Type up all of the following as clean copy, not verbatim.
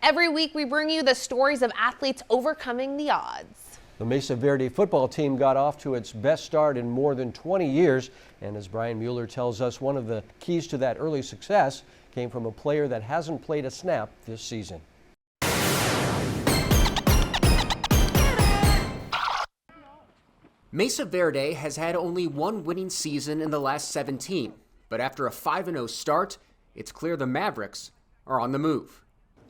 Every week we bring you the stories of athletes overcoming the odds. The Mesa Verde football team got off to its best start in more than 20 years. And as Brian Mueller tells us, one of the keys to that early success came from a player that hasn't played a snap this season. Mesa Verde has had only one winning season in the last 17, but after a 5-0 start, it's clear the Mavericks are on the move.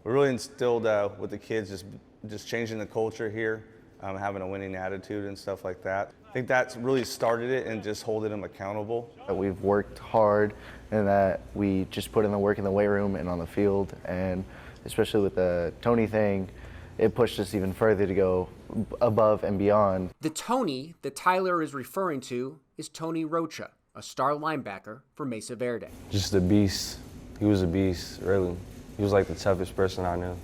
We really instilled with the kids just changing the culture here, having a winning attitude and stuff like that. I think that's really started it, and just holding them accountable. We've worked hard and that we just put in the work in the weight room and on the field, and especially with the Tony thing, it pushed us even further to go above and beyond. The Tony that Tyler is referring to is Tony Rocha, a star linebacker for Mesa Verde. Just a beast. He was a beast, really. He was like the toughest person I knew.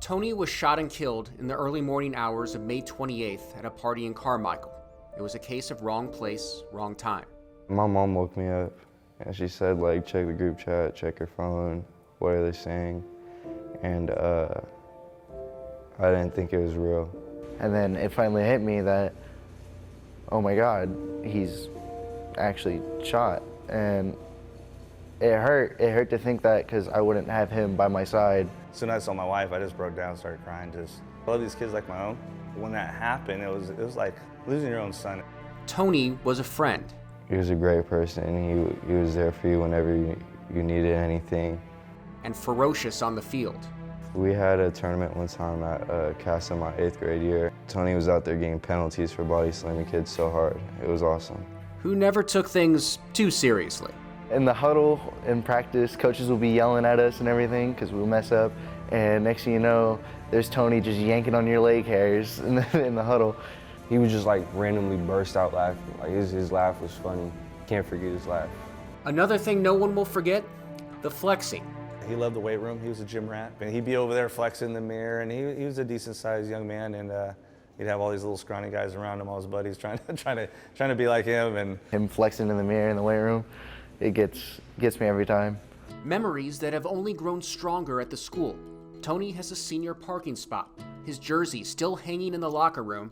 Tony was shot and killed in the early morning hours of May 28th at a party in Carmichael. It was a case of wrong place, wrong time. My mom woke me up and she said, like, check the group chat, check your phone, what are they saying? And I didn't think it was real. And then it finally hit me that, oh my God, he's actually shot. And it hurt to think that, because I wouldn't have him by my side. As soon as I saw my wife, I just broke down, started crying. I love these kids like my own. When that happened, it was like losing your own son. Tony was a friend. He was a great person. He was there for you whenever you needed anything. And ferocious on the field. We had a tournament one time at Casa my 8th grade year. Tony was out there getting penalties for body slamming kids so hard. It was awesome. Who never took things too seriously. In the huddle, in practice, coaches will be yelling at us and everything because we'll mess up. And next thing you know, there's Tony just yanking on your leg hairs in the huddle. He would just like randomly burst out laughing. Like his laugh was funny. Can't forget his laugh. Another thing no one will forget, the flexing. He loved the weight room. He was a gym rat. And he'd be over there flexing in the mirror, and he was a decent-sized young man, and he'd have all these little scrawny guys around him, all his buddies trying to be like him. And him flexing in the mirror in the weight room, it gets me every time. Memories that have only grown stronger at the school. Tony has a senior parking spot, his jersey still hanging in the locker room,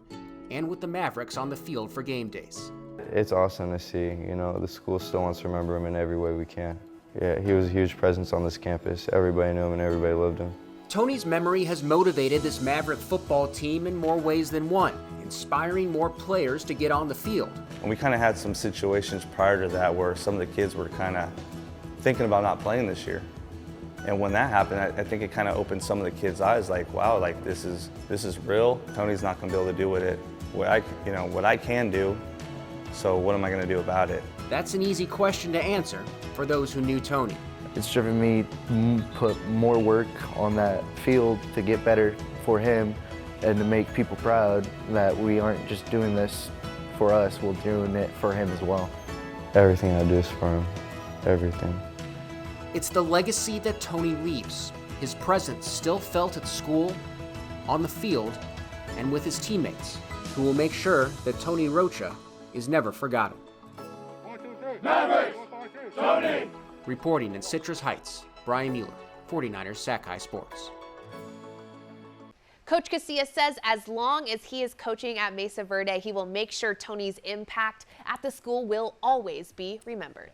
and with the Mavericks on the field for game days. It's awesome to see, you know, the school still wants to remember him in every way we can. Yeah, he was a huge presence on this campus. Everybody knew him and everybody loved him. Tony's memory has motivated this Maverick football team in more ways than one, inspiring more players to get on the field. And we kind of had some situations prior to that where some of the kids were kind of thinking about not playing this year. And when that happened, I think it kind of opened some of the kids' eyes, like, wow, like this is real. Tony's not going to be able to do what I can do. So what am I going to do about it? That's an easy question to answer for those who knew Tony. It's driven me to put more work on that field to get better for him and to make people proud that we aren't just doing this for us, we're doing it for him as well. Everything I do is for him. Everything. It's the legacy that Tony leaves. His presence still felt at school, on the field, and with his teammates, who will make sure that Tony Rocha is never forgotten. Mavericks! Tony! Reporting in Citrus Heights, Brian Mueller, 49ers Sac-Hi Sports. Coach Casillas says as long as he is coaching at Mesa Verde, he will make sure Tony's impact at the school will always be remembered.